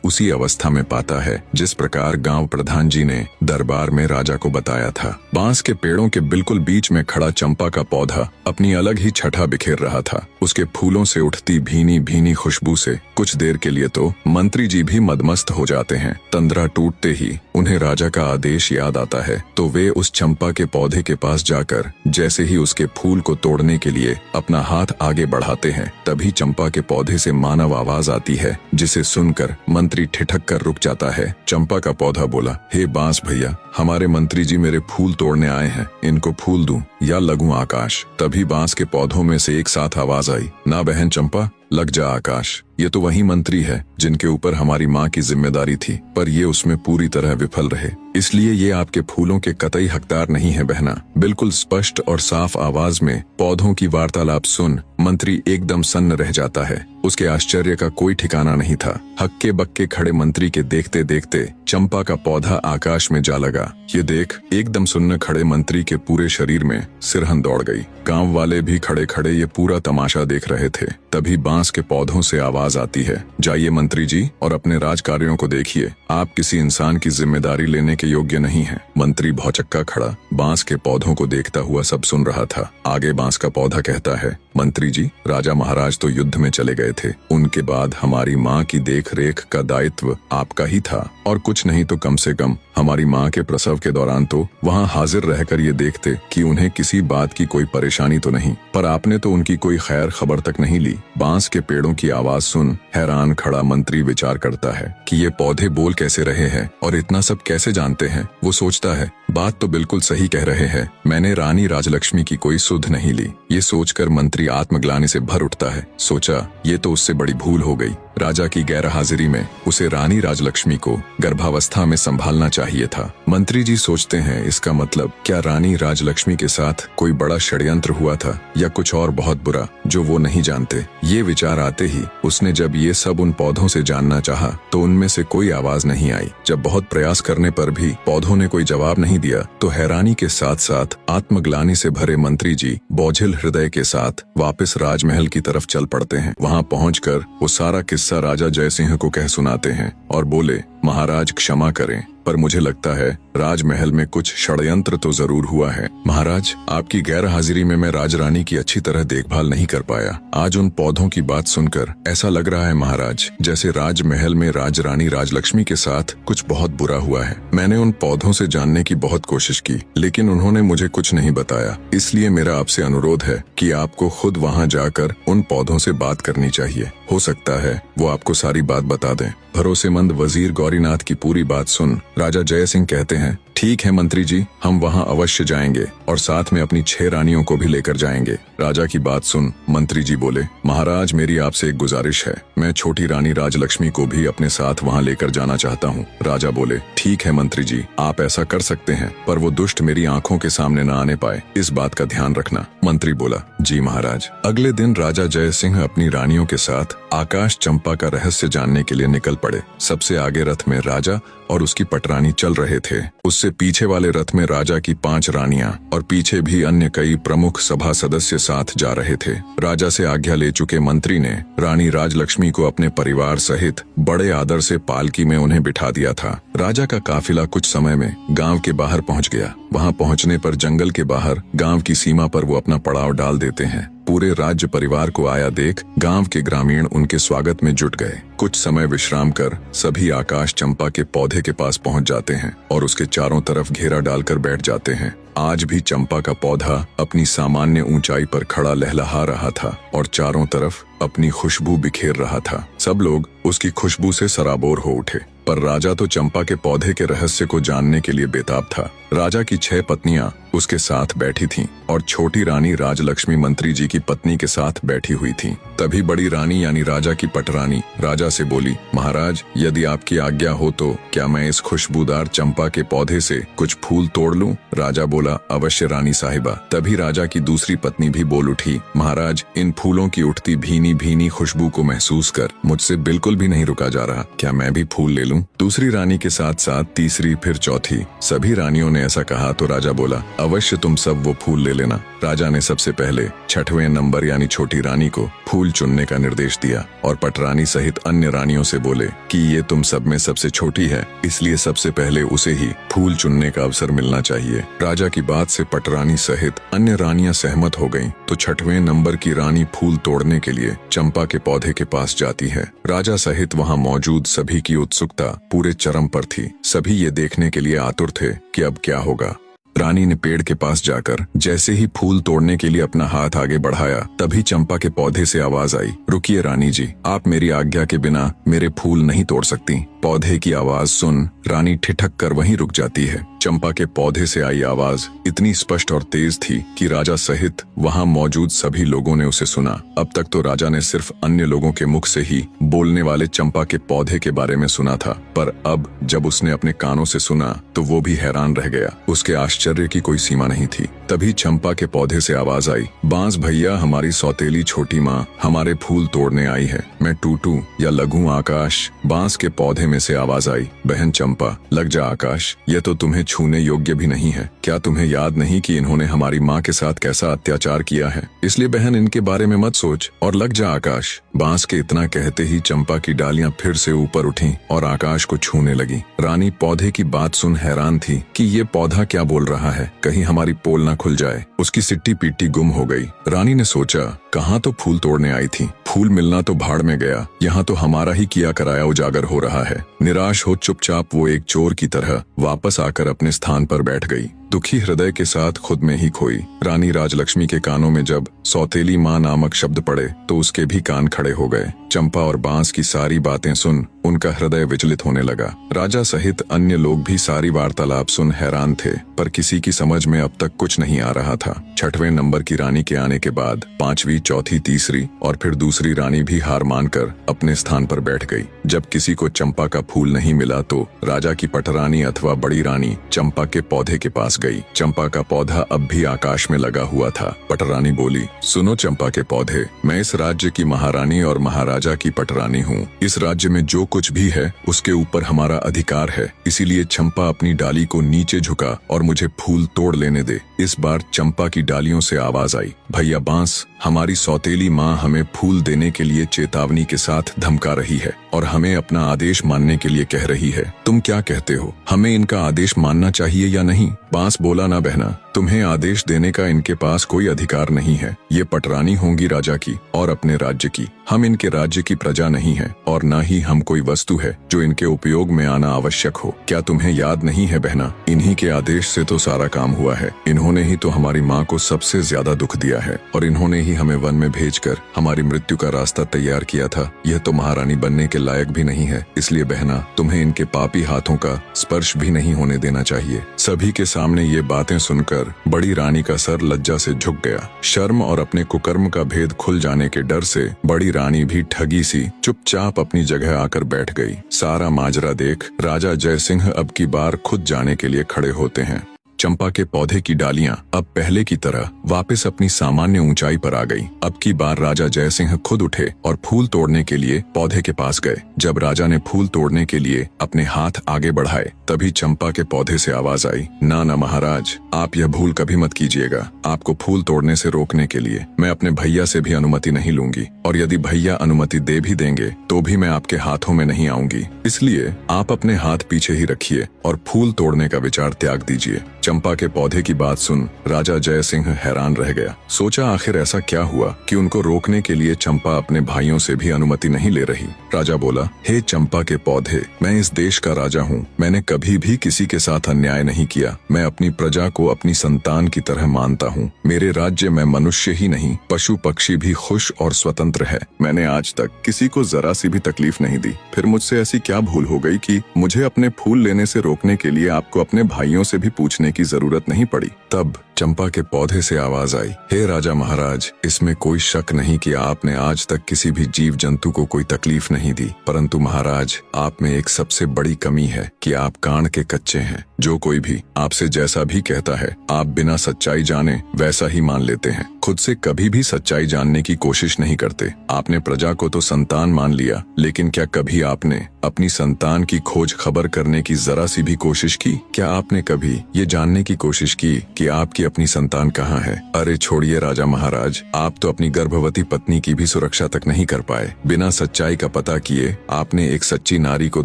उसी अवस्था में पाता है जिस प्रकार गांव प्रधान जी ने दरबार में राजा को बताया था। बांस के पेड़ों के बिल्कुल बीच में खड़ा चंपा का पौधा अपनी अलग ही छठा बिखेर रहा था। उसके फूलों से उठती भीनी भीनी खुशबू से कुछ देर के लिए तो मंत्री जी भी मदमस्त हो जाते हैं। तंद्रा टूटते ही उन्हें राजा का आदेश याद आता है तो वे उस चंपा के पौधे के पास जाकर जैसे ही उसके फूल को तोड़ने के लिए अपना हाथ आगे बढ़ाते हैं तभी चंपा के पौधे से मानव आवाज आती है जिसे सुनकर मंत्री ठिठक कर रुक जाता है। चंपा का पौधा बोला, हे बांस भैया हमारे मंत्री जी मेरे फूल तोड़ने आए हैं, इनको फूल दूं या लगूं आकाश। तभी बांस के पौधों में से एक साथ आवाज आई, ना बहन चंपा लग जा आकाश। ये तो वही मंत्री है जिनके ऊपर हमारी माँ की जिम्मेदारी थी, पर ये उसमें पूरी तरह विफल रहे, इसलिए ये आपके फूलों के कतई हकदार नहीं है बहना। बिल्कुल स्पष्ट और साफ आवाज में पौधों की वार्तालाप सुन मंत्री एकदम सन्न रह जाता है। उसके आश्चर्य का कोई ठिकाना नहीं था। हक्के बक्के खड़े मंत्री के देखते देखते चंपा का पौधा आकाश में जा लगा। ये देख एकदम सुन्न खड़े मंत्री के पूरे शरीर में सिरहन दौड़ गई। गांव वाले भी खड़े खड़े ये पूरा तमाशा देख रहे थे। तभी बांस के पौधों से आवाज आती है, जाइए मंत्री जी और अपने राज कार्यों को देखिए, आप किसी इंसान की जिम्मेदारी लेने के योग्य नहीं हैं। मंत्री भौचक्का खड़ा बांस के पौधों को देखता हुआ सब सुन रहा था। आगे बांस का पौधा कहता है, मंत्री जी राजा महाराज तो युद्ध में चले गए थे, उनके बाद हमारी माँ की देख रेख का दायित्व आपका ही था, और कुछ नहीं तो कम से कम हमारी माँ के प्रसव के दौरान तो वहाँ हाजिर रहकर ये देखते कि उन्हें किसी बात की कोई परेशानी तो नहीं, पर आपने तो उनकी कोई खैर खबर तक नहीं ली। बांस के पेड़ों की आवाज सुन हैरान खड़ा मंत्री विचार करता है कि ये पौधे बोल कैसे रहे हैं और इतना सब कैसे जानते हैं। वो सोचता है बात तो बिल्कुल सही कह रहे हैं, मैंने रानी राजलक्ष्मी की कोई सुध नहीं ली। ये सोचकर मंत्री आत्मग्लानि से भर उठता है। सोचा ये तो उससे बड़ी भूल हो गई। राजा की गैर हाजिरी में उसे रानी राजलक्ष्मी को गर्भावस्था में संभालना चाहिए था। मंत्री जी सोचते हैं इसका मतलब क्या रानी राजलक्ष्मी के साथ कोई बड़ा षड्यंत्र हुआ था या कुछ और बहुत बुरा जो वो नहीं जानते। ये विचार आते ही उसने जब ये सब उन पौधों से जानना चाहा तो उनमें से कोई आवाज नहीं आई। जब बहुत प्रयास करने पर भी पौधों ने कोई जवाब नहीं दिया तो हैरानी के साथ साथ आत्मग्लानि से भरे मंत्री जी बोझिल हृदय के साथ वापस राजमहल की तरफ चल पड़ते हैं। वहाँ पहुंचकर वो सारा किस्सा राजा जय सिंह को कह सुनाते हैं और बोले, महाराज क्षमा करें पर मुझे लगता है राजमहल में कुछ षड्यंत्र तो जरूर हुआ है। महाराज आपकी गैर हाजिरी में मैं राजरानी की अच्छी तरह देखभाल नहीं कर पाया। आज उन पौधों की बात सुनकर ऐसा लग रहा है महाराज जैसे राजमहल में राजरानी राजलक्ष्मी के साथ कुछ बहुत बुरा हुआ है। मैंने उन पौधों से जानने की बहुत कोशिश की लेकिन उन्होंने मुझे कुछ नहीं बताया, इसलिए मेरा आपसे अनुरोध है कि आपको खुद वहाँ जाकर उन पौधों से बात करनी चाहिए। हो सकता है वो आपको सारी बात बता दें। भरोसेमंद वजीर गौरीनाथ की पूरी बात सुन राजा जय सिंह कहते हैं, ठीक है मंत्री जी, हम वहां अवश्य जाएंगे और साथ में अपनी 6 रानियों को भी लेकर जाएंगे। राजा की बात सुन मंत्री जी बोले, महाराज मेरी आपसे एक गुजारिश है, मैं छोटी रानी राजलक्ष्मी को भी अपने साथ वहां लेकर जाना चाहता हूं। राजा बोले, ठीक है मंत्री जी, आप ऐसा कर सकते हैं, पर वो दुष्ट मेरी आंखों के सामने न आने पाए, इस बात का ध्यान रखना। मंत्री बोला, जी महाराज। अगले दिन राजा जय सिंह अपनी रानियों के साथ आकाश चंपा का रहस्य जानने के लिए निकल पड़े। सबसे आगे रथ में राजा और उसकी पटरानी चल रहे थे। उससे पीछे वाले रथ में राजा की 5 रानियां और पीछे भी अन्य कई प्रमुख सभा सदस्य साथ जा रहे थे। राजा से आज्ञा ले चुके मंत्री ने रानी राजलक्ष्मी को अपने परिवार सहित बड़े आदर से पालकी में उन्हें बिठा दिया था। राजा का काफिला कुछ समय में गांव के बाहर पहुंच गया। वहां पहुंचने पर जंगल के बाहर गांव की सीमा पर वो अपना पड़ाव डाल देते हैं। पूरे राज्य परिवार को आया देख गांव के ग्रामीण उनके स्वागत में जुट गए। कुछ समय विश्राम कर सभी आकाश चंपा के पौधे के पास पहुंच जाते हैं और उसके चारों तरफ घेरा डालकर बैठ जाते हैं। आज भी चंपा का पौधा अपनी सामान्य ऊंचाई पर खड़ा लहलहा रहा था और चारों तरफ अपनी खुशबू बिखेर रहा था। सब लोग उसकी खुशबू से सराबोर हो उठे, पर राजा तो चंपा के पौधे के रहस्य को जानने के लिए बेताब था। राजा की 6 पत्नियां उसके साथ बैठी थीं और छोटी रानी राजलक्ष्मी मंत्री जी की पत्नी के साथ बैठी हुई थीं। तभी बड़ी रानी यानी राजा की पटरानी राजा से बोली, महाराज, यदि आपकी आज्ञा हो तो क्या मैं इस खुशबूदार चंपा के पौधे से कुछ फूल तोड़ लूं? राजा बोला, अवश्य रानी साहिबा। तभी राजा की दूसरी पत्नी भी बोल उठी, महाराज, इन फूलों की उठती भीनी भीनी खुशबू को महसूस कर मुझसे बिल्कुल भी नहीं रुका जा रहा। क्या मैं भी फूल ले लूं? दूसरी रानी के साथ साथ तीसरी, फिर चौथी, सभी रानियों ने ऐसा कहा तो राजा बोला, अवश्य तुम सब वो फूल ले लेना। राजा ने सबसे पहले 6वें नंबर यानी छोटी रानी को फूल चुनने का निर्देश दिया और पटरानी सहित अन्य रानियों से बोले कि ये तुम सब में सबसे छोटी है, इसलिए सबसे पहले उसे ही फूल चुनने का अवसर मिलना चाहिए। राजा की बात से पटरानी सहित अन्य रानियां सहमत हो गईं, तो 6वें नंबर की रानी फूल तोड़ने के लिए चंपा के पौधे के पास जाती है। राजा सहित वहां मौजूद सभी की उत्सुकता पूरे चरम पर थी। सभी ये देखने के लिए आतुर थे कि अब क्या होगा। रानी ने पेड़ के पास जाकर जैसे ही फूल तोड़ने के लिए अपना हाथ आगे बढ़ाया, तभी चंपा के पौधे से आवाज आई, रुकिए रानी जी, आप मेरी आज्ञा के बिना मेरे फूल नहीं तोड़ सकती। पौधे की आवाज सुन रानी ठिठक कर वहीं रुक जाती है। चंपा के पौधे से आई आवाज इतनी स्पष्ट और तेज थी कि राजा सहित वहां मौजूद सभी लोगों ने उसे सुना। अब तक तो राजा ने सिर्फ अन्य लोगों के मुख से ही बोलने वाले चंपा के पौधे के बारे में सुना था, पर अब जब उसने अपने कानों से सुना तो वो भी हैरान रह गया। उसके आश्चर्य की कोई सीमा नहीं थी। तभी चंपा के पौधे से आवाज आई, बांस भैया, हमारी सौतेली छोटी माँ हमारे फूल तोड़ने आई है। मैं टूटू या लगूं आकाश? बांस के पौधे में से आवाज आई, बहन चंपा, लग जा आकाश, ये तो तुम्हें छूने योग्य भी नहीं है। क्या तुम्हें याद नहीं कि इन्होंने हमारी माँ के साथ कैसा अत्याचार किया है? इसलिए बहन, इनके बारे में मत सोच और लग जा आकाश। बांस के इतना कहते ही चंपा की डालियां फिर से ऊपर उठीं और आकाश को छूने लगी। रानी पौधे की बात सुन हैरान थी कि ये पौधा क्या बोल रहा है, कहीं हमारी पोल ना खुल जाए। उसकी सिट्टी पीटी गुम हो गई। रानी ने सोचा, कहाँ तो फूल तोड़ने आई थी, फूल मिलना तो भाड़ में गया, यहाँ तो हमारा ही किया कराया उजागर हो रहा है। निराश हो चुपचाप वो एक चोर की तरह वापस आकर अपने स्थान पर बैठ गई, दुखी हृदय के साथ खुद में ही खोई। रानी राजलक्ष्मी के कानों में जब सौतेली माँ नामक शब्द पड़े तो उसके भी कान खड़े हो गए। चंपा और बांस की सारी बातें सुन उनका हृदय विचलित होने लगा। राजा सहित अन्य लोग भी सारी वार्तालाप सुन हैरान थे, पर किसी की समझ में अब तक कुछ नहीं आ रहा था। 6वें नंबर की रानी के आने के बाद 5वीं, चौथी, तीसरी और फिर दूसरी रानी भी हार मानकर अपने स्थान पर बैठ गई। जब किसी को चंपा का फूल नहीं मिला तो राजा की पटरानी अथवा बड़ी रानी चंपा के पौधे के पास गई। चंपा का पौधा अब भी आकाश में लगा हुआ था। पटरानी बोली, सुनो चंपा के पौधे, मैं इस राज्य की महारानी और महाराजा की पटरानी हूँ। इस राज्य में जो कुछ भी है उसके ऊपर हमारा अधिकार है, इसीलिए चंपा अपनी डाली को नीचे झुका और मुझे फूल तोड़ लेने दे। इस बार चंपा की डालियों से आवाज आई, भैया बांस, हमारी सौतेली माँ हमें फूल देने के लिए चेतावनी के साथ धमका रही है और हमें अपना आदेश मानने के लिए कह रही है। तुम क्या कहते हो, हमें इनका आदेश मानना चाहिए या नहीं? बांस बोला, ना बहना, तुम्हें आदेश देने का इनके पास कोई अधिकार नहीं है। ये पटरानी होंगी राजा की और अपने राज्य की। हम इनके राज्य की प्रजा नहीं है और न ही हम कोई वस्तु है जो इनके उपयोग में आना आवश्यक हो। क्या तुम्हें याद नहीं है बहना, इन्हीं के आदेश से तो सारा काम हुआ है। इन्होंने ही तो हमारी माँ को सबसे ज्यादा दुख दिया है और इन्होंने ही हमें वन में भेजकर हमारी मृत्यु का रास्ता तैयार किया था। यह तो महारानी बनने के लायक भी नहीं है, इसलिए बहना, तुम्हें इनके पापी हाथों का स्पर्श भी नहीं होने देना चाहिए। सभी के सामने ये बातें सुनकर बड़ी रानी का सर लज्जा से झुक गया। शर्म और अपने कुकर्म का भेद खुल जाने के डर से बड़ी रानी भी ठगी सी चुपचाप अपनी जगह आकर बैठ गई। सारा माजरा देख राजा जयसिंह अब की बार खुद जाने के लिए खड़े होते हैं। चंपा के पौधे की डालियां अब पहले की तरह वापस अपनी सामान्य ऊंचाई पर आ गईं। अब की बार राजा जयसिंह खुद उठे और फूल तोड़ने के लिए पौधे के पास गए। जब राजा ने फूल तोड़ने के लिए अपने हाथ आगे बढ़ाए, तभी चंपा के पौधे से आवाज आई, ना ना महाराज, आप यह भूल कभी मत कीजिएगा। आपको फूल तोड़ने से रोकने के लिए मैं अपने भैया से भी अनुमति नहीं लूंगी, और यदि भैया अनुमति दे भी देंगे तो भी मैं आपके हाथों में नहीं आऊंगी। इसलिए आप अपने हाथ पीछे ही रखिए और फूल तोड़ने का विचार त्याग दीजिए। चंपा के पौधे की बात सुन राजा जय सिंह हैरान रह गया। सोचा आखिर ऐसा क्या हुआ कि उनको रोकने के लिए चंपा अपने भाइयों से भी अनुमति नहीं ले रही। राजा बोला, हे चंपा के पौधे, मैं इस देश का राजा हूँ। मैंने कभी भी किसी के साथ अन्याय नहीं किया। मैं अपनी प्रजा को अपनी संतान की तरह मानता हूँ। मेरे राज्य में मनुष्य ही नहीं, पशु पक्षी भी खुश और स्वतंत्र है। मैंने आज तक किसी को जरा सी भी तकलीफ नहीं दी। फिर मुझसे ऐसी क्या भूल हो गई कि मुझे अपने फूल लेने से रोकने के लिए आपको अपने भाइयों से भी पूछने की जरूरत नहीं पड़ी। तब चंपा के पौधे से आवाज आई, हे राजा महाराज, इसमें कोई शक नहीं कि आपने आज तक किसी भी जीव जंतु को कोई तकलीफ नहीं दी, परंतु महाराज, आप में एक सबसे बड़ी कमी है कि आप कान के कच्चे हैं। जो कोई भी आपसे जैसा भी कहता है, आप बिना सच्चाई जाने वैसा ही मान लेते हैं। खुद से कभी भी सच्चाई जानने की कोशिश नहीं करते। आपने प्रजा को तो संतान मान लिया, लेकिन क्या कभी आपने अपनी संतान की खोज खबर करने की जरा सी भी कोशिश की? क्या आपने कभी ये जानने की कोशिश की कि आपकी अपनी संतान कहाँ है? अरे छोड़िए राजा महाराज, आप तो अपनी गर्भवती पत्नी की भी सुरक्षा तक नहीं कर पाए। बिना सच्चाई का पता किए आपने एक सच्ची नारी को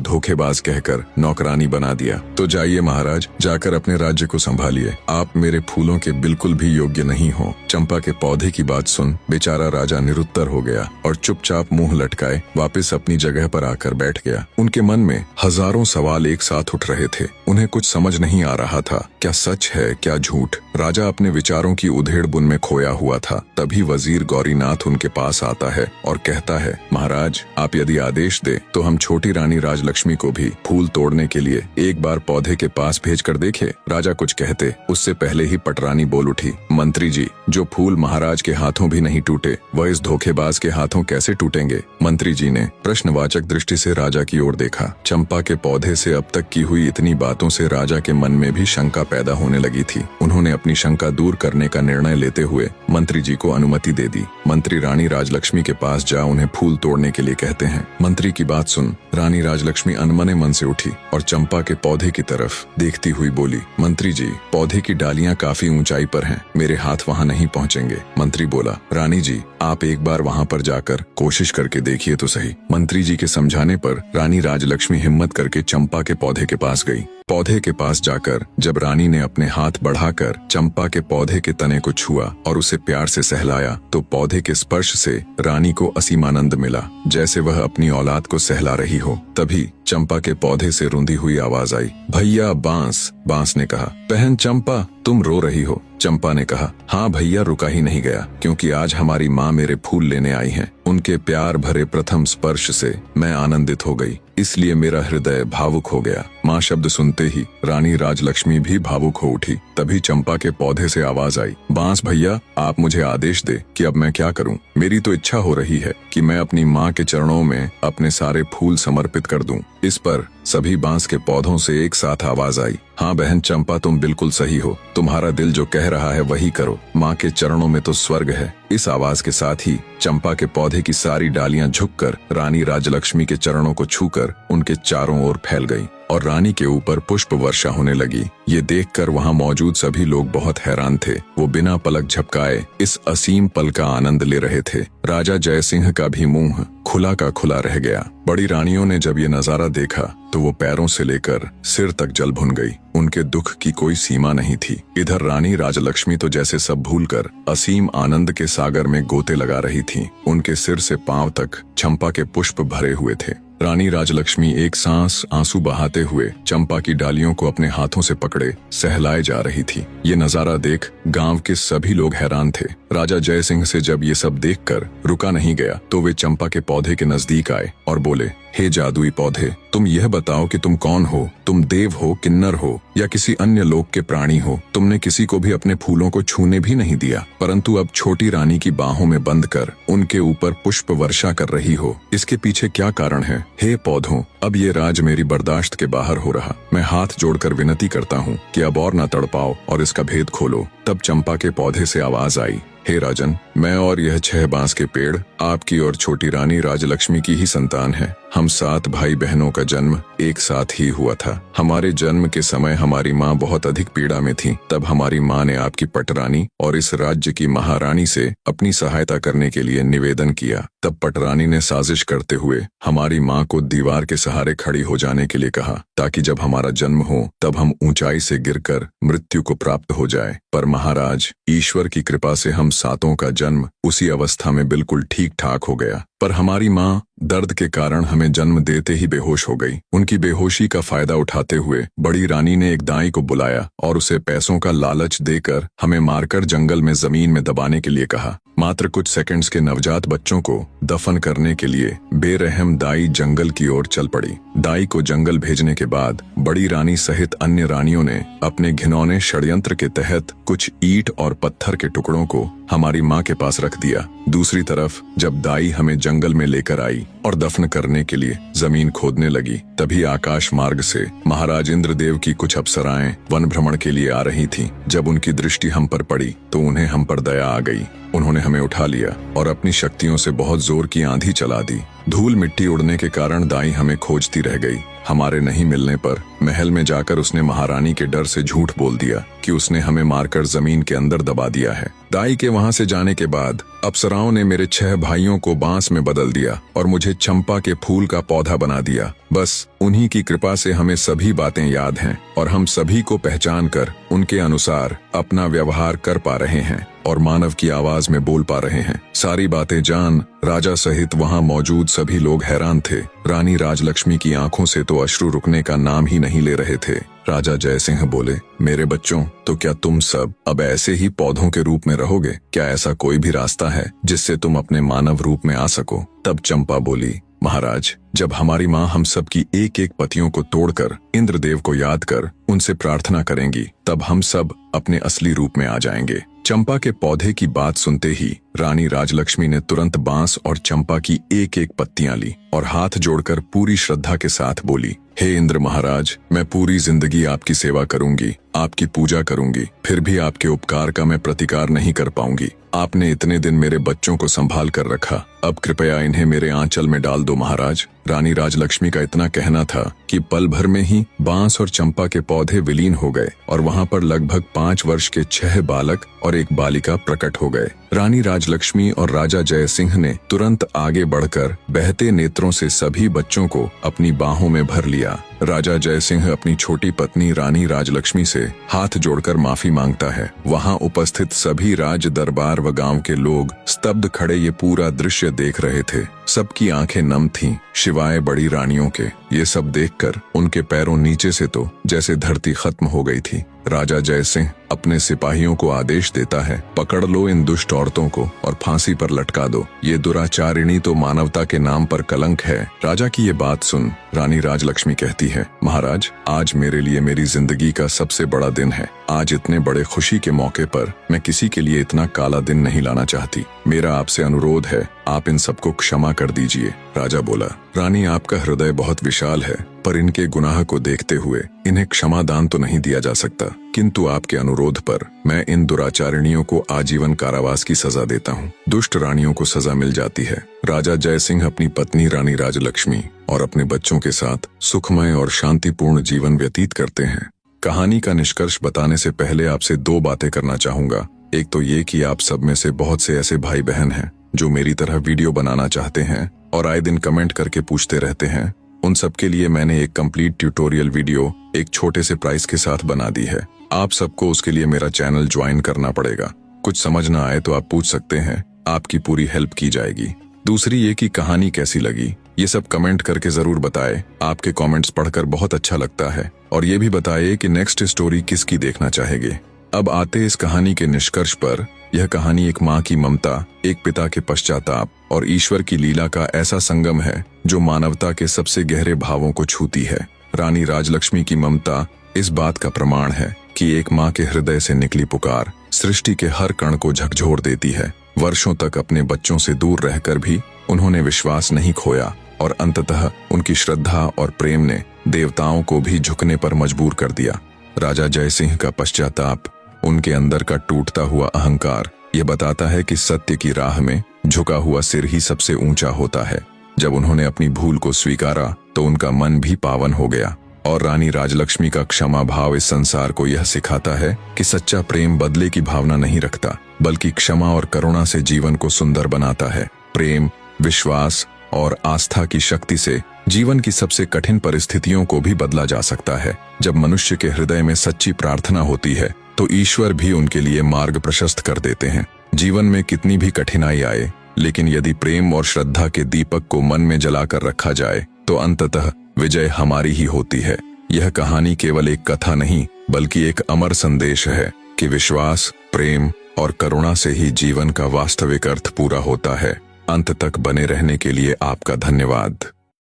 धोखेबाज कहकर नौकरानी बना दिया। तो जाइए महाराज, जाकर अपने राज्य को संभालिए। आप मेरे फूलों के बिल्कुल भी योग्य नहीं हो। चंपा के पौधे की बात सुन बेचारा राजा निरुत्तर हो गया और चुपचाप मुंह लटकाए वापस अपनी जगह पर आकर बैठ गया। उनके मन में हजारों सवाल एक साथ उठ रहे थे। उन्हें कुछ समझ नहीं आ रहा था, क्या सच है क्या झूठ। राजा अपने विचारों की उधेड़ बुन में खोया हुआ था। तभी वजीर गौरीनाथ उनके पास आता है और कहता है, महाराज, आप यदि आदेश दे तो हम छोटी रानी राजलक्ष्मी को भी फूल तोड़ने के लिए एक बार पौधे के पास भेज कर देखे। राजा कुछ कहते उससे पहले ही पटरानी बोल उठी, मंत्री जी, जो फूल महाराज के हाथों भी नहीं टूटे, वह इस धोखेबाज के हाथों कैसे टूटेंगे? मंत्री जी ने प्रश्नवाचक दृष्टि से राजा की ओर देखा। चंपा के पौधे से अब तक की हुई इतनी बातों से राजा के मन में भी शंका पैदा होने लगी थी। उन्होंने अपनी शंका दूर करने का निर्णय लेते हुए मंत्री जी को अनुमति दे दी। मंत्री रानी राजलक्ष्मी के पास जा उन्हें फूल तोड़ने के लिए कहते हैं। मंत्री की बात सुन रानी राजलक्ष्मी अनमने मन से उठी और चंपा के पौधे की तरफ देखती हुई बोली, मंत्री जी, पौधे की डालियां काफी ऊंचाई पर हैं, मेरे हाथ वहां नहीं पहुंचेंगे। मंत्री बोला, रानी जी, आप एक बार वहां पर जाकर कोशिश करके देखिए तो सही। मंत्री जी के समझाने पर रानी राजलक्ष्मी हिम्मत करके चंपा के पौधे के पास गई। पौधे के पास जाकर जब रानी ने अपने हाथ बढ़ाकर चंपा के पौधे के तने को छुआ और उसे प्यार से सहलाया, तो पौधे के स्पर्श से रानी को असीम आनंद मिला, जैसे वह अपनी औलाद को सहला रही हो। तभी चंपा के पौधे से रुंधी हुई आवाज आई, भैया बांस। बांस ने कहा, बहन चंपा, तुम रो रही हो? चंपा ने कहा, हाँ भैया, रुका ही नहीं गया, क्योंकि आज हमारी माँ मेरे फूल लेने आई हैं। उनके प्यार भरे प्रथम स्पर्श से मैं आनंदित हो गई, इसलिए मेरा हृदय भावुक हो गया। माँ शब्द सुनते ही रानी राजलक्ष्मी भी भावुक हो उठी। तभी चंपा के पौधे से आवाज आई, बांस भैया, आप मुझे आदेश दे कि अब मैं क्या करूं? मेरी तो इच्छा हो रही है कि मैं अपनी माँ के चरणों में अपने सारे फूल समर्पित कर दूं। इस पर सभी बांस के पौधों से एक साथ आवाज आई, हाँ बहन चंपा, तुम बिल्कुल सही हो। तुम्हारा दिल जो कह रहा है वही करो। माँ के चरणों में तो स्वर्ग है। इस आवाज के साथ ही चंपा के पौधे की सारी डालियां झुककर रानी राजलक्ष्मी के चरणों को छूकर उनके चारों ओर फैल गईं और रानी के ऊपर पुष्प वर्षा होने लगी। ये देखकर वहां मौजूद सभी लोग बहुत हैरान थे। वो बिना पलक झपकाए इस असीम पल का आनंद ले रहे थे। राजा जय सिंह का भी मुंह खुला का खुला रह गया। बड़ी रानियों ने जब ये नजारा देखा तो वो पैरों से लेकर सिर तक जल भुन गई। उनके दुख की कोई सीमा नहीं थी। इधर रानी राजलक्ष्मी तो जैसे सब भूलकर असीम आनंद के सागर में गोते लगा रही थी। उनके सिर से पांव तक चंपा के पुष्प भरे हुए थे। रानी राजलक्ष्मी एक सांस आंसू बहाते हुए चंपा की डालियों को अपने हाथों से पकड़े सहलाए जा रही थी। ये नजारा देख गांव के सभी लोग हैरान थे। राजा जय सिंह से जब ये सब देखकर रुका नहीं गया तो वे चंपा के पौधे के नजदीक आए और बोले, हे जादुई पौधे, तुम यह बताओ कि तुम कौन हो? तुम देव हो, किन्नर हो या किसी अन्य लोक के प्राणी हो? तुमने किसी को भी अपने फूलों को छूने भी नहीं दिया, परंतु अब छोटी रानी की बाहों में बंद कर उनके ऊपर पुष्प वर्षा कर रही हो। इसके पीछे क्या कारण है? हे पौधों, अब ये राज मेरी बर्दाश्त के बाहर हो रहा। मैं हाथ जोड़कर विनती करता हूँ कि अब और न तड़पाओ और इसका भेद खोलो। तब चंपा के पौधे से आवाज आई, हे राजन, मैं और यह 6 बांस के पेड़ आपकी और छोटी रानी राजलक्ष्मी की ही संतान है। हम 7 भाई बहनों का जन्म एक साथ ही हुआ था। हमारे जन्म के समय हमारी माँ बहुत अधिक पीड़ा में थी। तब हमारी माँ ने आपकी पटरानी और इस राज्य की महारानी से अपनी सहायता करने के लिए निवेदन किया। तब पटरानी ने साजिश करते हुए हमारी माँ को दीवार के सहारे खड़ी हो जाने के लिए कहा, ताकि जब हमारा जन्म हो तब हम ऊंचाई से गिरकर मृत्यु को प्राप्त हो जाए। पर महाराज, ईश्वर की कृपा से हम 7 का जन्म उसी अवस्था में बिल्कुल ठीक ठाक हो गया। पर हमारी माँ दर्द के कारण हमें जन्म देते ही बेहोश हो गई। उनकी बेहोशी का फायदा उठाते हुए बड़ी रानी ने एक दाई को बुलाया और उसे पैसों का लालच देकर हमें मारकर जंगल में जमीन में दबाने के लिए कहा। मात्र कुछ सेकंड्स के नवजात बच्चों को दफन करने के लिए बेरहम दाई जंगल की ओर चल पड़ी। दाई को जंगल भेजने के बाद बड़ी रानी सहित अन्य रानियों ने अपने घिनौने षड्यंत्र के तहत कुछ ईंट और पत्थर के टुकड़ों को हमारी माँ के पास रख दिया। दूसरी तरफ जब दाई हमें जंगल में लेकर आई और दफन करने के लिए जमीन खोदने लगी, तभी आकाश मार्ग से महाराज इंद्रदेव की कुछ अप्सराएं वन भ्रमण के लिए आ रही थीं। जब उनकी दृष्टि हम पर पड़ी तो उन्हें हम पर दया आ गई। उन्होंने हमें उठा लिया और अपनी शक्तियों से बहुत जोर की आंधी चला दी। धूल मिट्टी उड़ने के कारण दाई हमें खोजती रह गई। हमारे नहीं मिलने पर महल में जाकर उसने महारानी के डर से झूठ बोल दिया कि उसने हमें मारकर जमीन के अंदर दबा दिया है। दाई के वहां से जाने के बाद अप्सराओं ने मेरे 6 भाइयों को बांस में बदल दिया और मुझे चंपा के फूल का पौधा बना दिया। बस उन्हीं की कृपा से हमें सभी बातें याद हैं और हम सभी को पहचान कर उनके अनुसार अपना व्यवहार कर पा रहे हैं और मानव की आवाज में बोल पा रहे हैं। सारी बातें जान राजा सहित वहां मौजूद सभी लोग हैरान थे। रानी राजलक्ष्मी की आंखों से तो अश्रु रुकने का नाम ही नहीं ले रहे थे। राजा जयसिंह बोले, मेरे बच्चों, तो क्या तुम सब अब ऐसे ही पौधों के रूप में रहोगे? क्या ऐसा कोई भी रास्ता है जिससे तुम अपने मानव रूप में आ सको? तब चंपा बोली, महाराज, जब हमारी माँ हम सब की एक एक पतियों को तोड़कर इंद्रदेव को याद कर उनसे प्रार्थना करेंगी, तब हम सब अपने असली रूप में आ जाएंगे। चंपा के पौधे की बात सुनते ही रानी राजलक्ष्मी ने तुरंत बांस और चंपा की एक एक पत्तियां ली और हाथ जोड़कर पूरी श्रद्धा के साथ बोली, हे इंद्र महाराज, मैं पूरी जिंदगी आपकी सेवा करूंगी, आपकी पूजा करूंगी, फिर भी आपके उपकार का मैं प्रतिकार नहीं कर पाऊंगी। आपने इतने दिन मेरे बच्चों को संभाल कर रखा, अब कृपया इन्हें मेरे आंचल में डाल दो महाराज। रानी राजलक्ष्मी का इतना कहना था कि पल भर में ही बांस और चंपा के पौधे विलीन हो गए और वहां पर लगभग 5 वर्ष के 6 बालक और एक बालिका प्रकट हो गए। रानी राजलक्ष्मी और राजा जयसिंह ने तुरंत आगे बढ़कर बहते नेत्रों से सभी बच्चों को अपनी बाहों में भर लिया। राजा जयसिंह अपनी छोटी पत्नी रानी राजलक्ष्मी से हाथ जोड़कर माफी मांगता है। वहां उपस्थित सभी राज दरबार व गांव के लोग स्तब्ध खड़े ये पूरा दृश्य देख रहे थे। सबकी आंखें नम थीं, शिवाय बड़ी रानियों के। ये सब देखकर उनके पैरों नीचे से तो जैसे धरती खत्म हो गई थी। राजा जयसिंह अपने सिपाहियों को आदेश देता है, पकड़ लो इन दुष्ट औरतों को और फांसी पर लटका दो। ये दुराचारिणी तो मानवता के नाम पर कलंक है। राजा की ये बात सुन रानी राजलक्ष्मी कहती है, महाराज, आज मेरे लिए मेरी जिंदगी का सबसे बड़ा दिन है। आज इतने बड़े खुशी के मौके पर मैं किसी के लिए इतना काला दिन नहीं लाना चाहती। मेरा आपसे अनुरोध है, आप इन सबको क्षमा कर दीजिए। राजा बोला, रानी, आपका हृदय बहुत विशाल है, पर इनके गुनाह को देखते हुए इन्हें क्षमादान तो नहीं दिया जा सकता, किंतु आपके अनुरोध पर मैं इन दुराचारिणियों को आजीवन कारावास की सजा देता हूँ। दुष्ट रानियों को सजा मिल जाती है। राजा जयसिंह अपनी पत्नी रानी राजलक्ष्मी और अपने बच्चों के साथ सुखमय और शांतिपूर्ण जीवन व्यतीत करते हैं। कहानी का निष्कर्ष बताने से पहले आपसे 2 बातें करना चाहूंगा। एक तो ये कि आप सब में से बहुत से ऐसे भाई बहन हैं जो मेरी तरह वीडियो बनाना चाहते हैं और आए दिन कमेंट करके पूछते रहते हैं। उन सब के लिए मैंने एक कंप्लीट ट्यूटोरियल वीडियो एक छोटे से प्राइस के साथ बना दी है। आप सबको उसके लिए मेरा चैनल ज्वाइन करना पड़ेगा। कुछ समझ ना आए तो आप पूछ सकते हैं, आपकी पूरी हेल्प की जाएगी। दूसरी ये कि कहानी कैसी लगी, ये सब कमेंट करके जरूर बताएं। आपके कमेंट्स पढ़कर बहुत अच्छा लगता है। और ये भी बताइए कि नेक्स्ट स्टोरी किसकी देखना चाहेंगे। अब आते इस कहानी के निष्कर्ष पर। यह कहानी एक माँ की ममता, एक पिता के पश्चाताप और ईश्वर की लीला का ऐसा संगम है जो मानवता के सबसे गहरे भावों को छूती है। रानी राजलक्ष्मी की ममता इस बात का प्रमाण है कि एक माँ के हृदय से निकली पुकार सृष्टि के हर कण को झकझोर देती है। वर्षों तक अपने बच्चों से दूर रहकर भी उन्होंने विश्वास नहीं खोया और अंततः उनकी श्रद्धा और प्रेम ने देवताओं को भी झुकने पर मजबूर कर दिया। राजा जयसिंह का पश्चाताप उनके अंदर का टूटता हुआ अहंकार ये बताता है कि सत्य की राह में झुका हुआ सिर ही सबसे ऊंचा होता है। जब उन्होंने अपनी भूल को स्वीकारा तो उनका मन भी पावन हो गया। और रानी राजलक्ष्मी का क्षमा भाव इस संसार को यह सिखाता है कि सच्चा प्रेम बदले की भावना नहीं रखता, बल्कि क्षमा और करुणा से जीवन को सुंदर बनाता है। प्रेम, विश्वास और आस्था की शक्ति से जीवन की सबसे कठिन परिस्थितियों को भी बदला जा सकता है। जब मनुष्य के हृदय में सच्ची प्रार्थना होती है तो ईश्वर भी उनके लिए मार्ग प्रशस्त कर देते हैं। जीवन में कितनी भी कठिनाई आए, लेकिन यदि प्रेम और श्रद्धा के दीपक को मन में जलाकर रखा जाए तो अंततः विजय हमारी ही होती है। यह कहानी केवल एक कथा नहीं, बल्कि एक अमर संदेश है कि विश्वास, प्रेम और करुणा से ही जीवन का वास्तविक अर्थ पूरा होता है। अंत तक बने रहने के लिए आपका धन्यवाद।